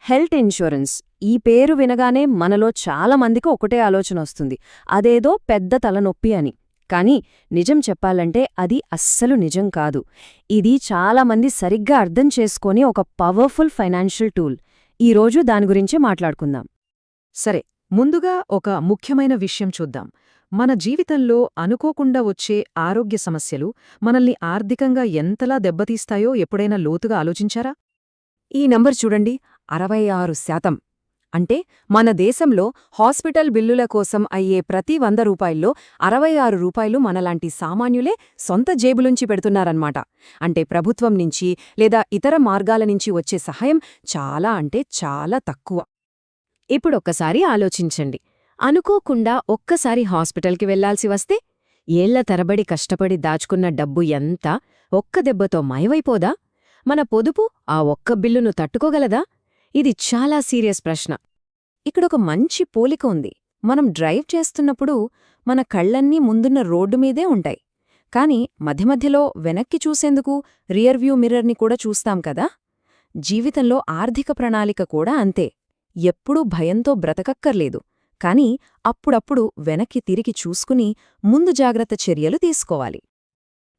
Health insurance ఈ పేరు వినగానే మనలో చాలా మందికి ఒకటే ఆలోచన వస్తుంది, అదేదో పెద్ద తలనొప్పి అని. కానీ నిజం చెప్పాలంటే అది అస్సలు నిజం కాదు. ఇది చాలామంది సరిగ్గా అర్థం చేసుకొని ఒక పవర్ఫుల్ ఫైనాన్షియల్ టూల్. ఈరోజు దాని గురించే మాట్లాడుకుందాం. సరే, ముందుగా ఒక ముఖ్యమైన విషయం చూద్దాం. మన జీవితంలో అనుకోకుండా వచ్చే ఆరోగ్య సమస్యలు మనల్ని ఆర్థికంగా ఎంతలా దెబ్బతీస్తాయో ఎప్పుడైనా లోతుగా ఆలోచించారా? ఈ నంబర్ చూడండి, 66%. అంటే మన దేశంలో హాస్పిటల్ బిల్లుల కోసం అయ్యే ప్రతి 100 రూపాయల్లో 66 రూపాయలు మనలాంటి సామాన్యులే సొంత జేబులుంచి పెడుతున్నారన్నమాట. అంటే ప్రభుత్వం నుంచి లేదా ఇతర మార్గాల నుంచి వచ్చే సహాయం చాలా అంటే చాలా తక్కువ. ఇప్పుడొక్కసారి ఆలోచించండి, అనుకోకుండా ఒక్కసారి హాస్పిటల్కి వెళ్లాల్సి వస్తే ఏళ్ల తరబడి కష్టపడి దాచుకున్న డబ్బు ఎంత ఒక్క దెబ్బతో మాయమైపోదా? మన పొదుపు ఆ ఒక్క బిల్లును తట్టుకోగలదా? ఇది చాలా సీరియస్ ప్రశ్న. ఇక్కడొక మంచి పోలిక ఉంది. మనం డ్రైవ్ చేస్తున్నప్పుడు మన కళ్లన్నీ ముందున్న రోడ్డు మీదే ఉంటాయి. కాని మధ్యమధ్యలో వెనక్కి చూసేందుకు రియర్వ్యూ మిర్రర్ని కూడా చూస్తాం కదా. జీవితంలో ఆర్థిక ప్రణాళిక కూడా అంతే. ఎప్పుడూ భయంతో బ్రతకక్కర్లేదు, కాని అప్పుడప్పుడు వెనక్కి తిరిగి చూసుకుని ముందు జాగ్రత్త చర్యలు తీసుకోవాలి.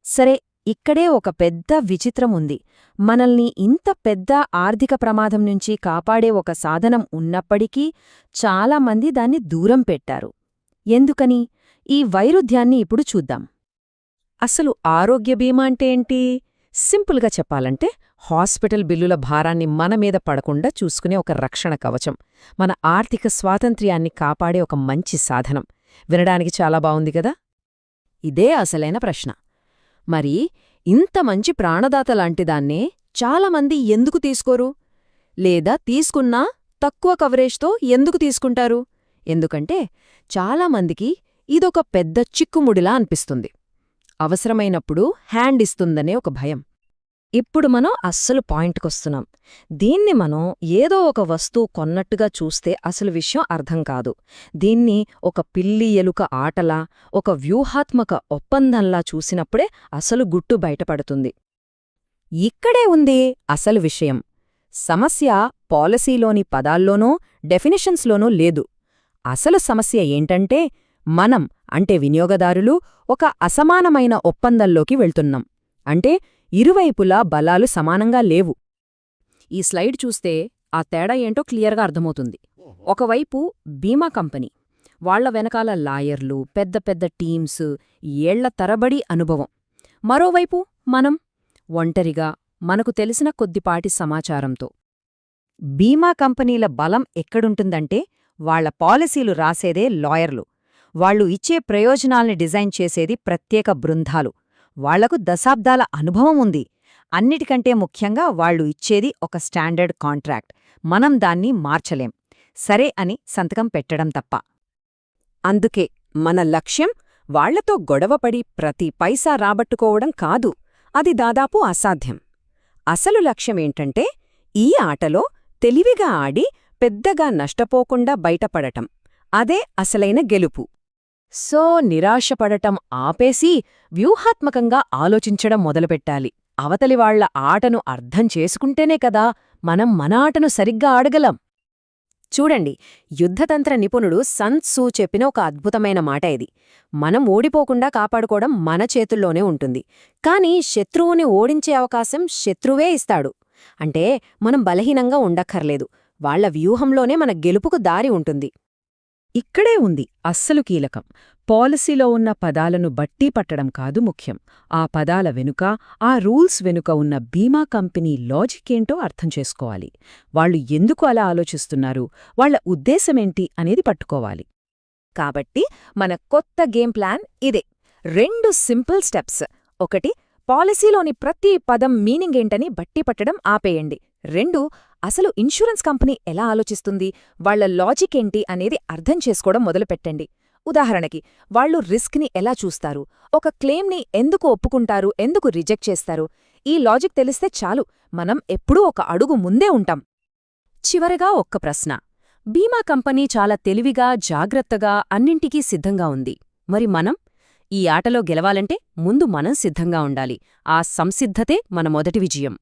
సరే, ఇక్కడే ఒక పెద్ద విచిత్రం ఉంది. మనల్ని ఇంత పెద్ద ఆర్థిక ప్రమాదం నుంచి కాపాడే ఒక సాధనం ఉన్నప్పటికీ చాలామంది దాన్ని దూరం పెట్టారు. ఎందుకని? ఈ వైరుధ్యాన్ని ఇప్పుడు చూద్దాం. అసలు ఆరోగ్య బీమా అంటే ఏంటి? సింపుల్గా చెప్పాలంటే హాస్పిటల్ బిల్లుల భారాన్ని మన మీద పడకుండా చూసుకునే ఒక రక్షణ కవచం, మన ఆర్థిక స్వాతంత్ర్యాన్ని కాపాడే ఒక మంచి సాధనం. వినడానికి చాలా బావుంది కదా? ఇదే అసలైన ప్రశ్న. మరి ఇంత మంచి ప్రాణదాత లాంటిదాన్నే చాలామంది ఎందుకు తీసుకోరు? లేదా తీసుకున్నా తక్కువ కవరేజ్తో ఎందుకు తీసుకుంటారు? ఎందుకంటే చాలామందికి ఇదొక పెద్ద చిక్కుముడిలా అనిపిస్తుంది. అవసరమైనప్పుడు హ్యాండ్ ఇస్తుందనే ఒక భయం. ఇప్పుడు మనం అస్సలు పాయింట్కొస్తున్నాం. దీన్ని మనం ఏదో ఒక వస్తువు కొన్నట్టుగా చూస్తే అసలు విషయం అర్థం కాదు. దీన్ని ఒక పిల్లి ఎలుక ఆటలా, ఒక వ్యూహాత్మక ఒప్పందంలా చూసినప్పుడే అసలు గుట్టు బయటపడుతుంది. ఇక్కడే ఉంది అసలు విషయం. సమస్య పాలసీలోని పదాల్లోనో డెఫినిషన్స్లోనో లేదు. అసలు సమస్య ఏంటంటే మనం అంటే వినియోగదారులు ఒక అసమానమైన ఒప్పందంలోకి వెళ్తున్నాం. అంటే ఇరువైపులా బలాలు సమానంగా లేవు. ఈ స్లైడ్ చూస్తే ఆ తేడా ఏంటో క్లియర్గా అర్థమవుతుంది. ఒకవైపు బీమా కంపెనీ, వాళ్ల వెనకాల లాయర్లు, పెద్ద పెద్ద టీమ్స్, ఏళ్ల తరబడి అనుభవం. మరోవైపు మనం ఒంటరిగా మనకు తెలిసిన కొద్దిపాటి సమాచారంతో. బీమా కంపెనీల బలం ఎక్కడుంటుందంటే వాళ్ల పాలసీలు రాసేదే లాయర్లు, వాళ్లు ఇచ్చే ప్రయోజనాల్ని డిజైన్ చేసేది ప్రత్యేక బృందాలు. వాళ్లకు దశాబ్దాల అనుభవం ఉంది. అన్నిటికంటే ముఖ్యంగా వాళ్లు ఇచ్చేది ఒక స్టాండర్డ్ కాంట్రాక్ట్. మనం దాన్ని మార్చలేం, సరే అని సంతకం పెట్టడం తప్ప. అందుకే మన లక్ష్యం వాళ్లతో గొడవపడి ప్రతి పైసా రాబట్టుకోవడం కాదు. అది దాదాపు అసాధ్యం. అసలు లక్ష్యమేంటంటే ఈ ఆటలో తెలివిగా ఆడి పెద్దగా నష్టపోకుండా బయటపడటం. అదే అసలైన గెలుపు. సో నిరాశపడటం ఆపేసి వ్యూహాత్మకంగా ఆలోచించడం మొదలుపెట్టాలి. అవతలివాళ్ల ఆటను అర్థం చేసుకుంటేనే కదా మనం మన ఆటను సరిగ్గా ఆడగలం. చూడండి, యుద్ధతంత్ర నిపుణుడు సన్ త్సూ చెప్పిన ఒక అద్భుతమైన మాట ఇది. మనం ఓడిపోకుండా కాపాడుకోవడం మన చేతుల్లోనే ఉంటుంది. కాని శత్రువుని ఓడించే అవకాశం శత్రువే ఇస్తాడు. అంటే మనం బలహీనంగా ఉండక్కర్లేదు, వాళ్ల వ్యూహంలోనే మన గెలుపుకు దారి ఉంటుంది. ఇక్కడే ఉంది అస్సలు కీలకం. పాలసీలో ఉన్న పదాలను బట్టి పట్టడం కాదు ముఖ్యం. ఆ పదాల వెనుక, ఆ రూల్స్ వెనుక ఉన్న బీమా కంపెనీ లాజికేంటో అర్థం చేసుకోవాలి. వాళ్లు ఎందుకు అలా ఆలోచిస్తున్నారు, వాళ్ల ఉద్దేశమేంటి అనేది పట్టుకోవాలి. కాబట్టి మన కొత్త గేమ్ ప్లాన్ ఇదే. 2 సింపుల్ స్టెప్స్. 1, పాలసీలోని ప్రతి పదం మీనింగ్ ఏంటని బట్టి పట్టడం ఆపేయండి. 2, అసలు ఇన్సూరెన్స్ కంపెనీ ఎలా ఆలోచిస్తుంది, వాళ్ల లాజిక్ ఏంటి అనేది అర్థం చేసుకోవడం మొదలుపెట్టండి. ఉదాహరణకి, వాళ్లు రిస్క్ని ఎలా చూస్తారు, ఒక క్లెయిమ్ని ఎందుకు ఒప్పుకుంటారు, ఎందుకు రిజెక్ట్ చేస్తారు, ఈ లాజిక్ తెలిస్తే చాలు, మనం ఎప్పుడూ ఒక అడుగు ముందే ఉంటాం. చివరగా ఒక్క ప్రశ్న. బీమా కంపెనీ చాలా తెలివిగా, జాగ్రత్తగా అన్నింటికీ సిద్ధంగా ఉంది. మరి మనం? ఈ ఆటలో గెలవాలంటే ముందు మనం సిద్ధంగా ఉండాలి. ఆ సంసిద్ధతే మన మొదటి విజయం.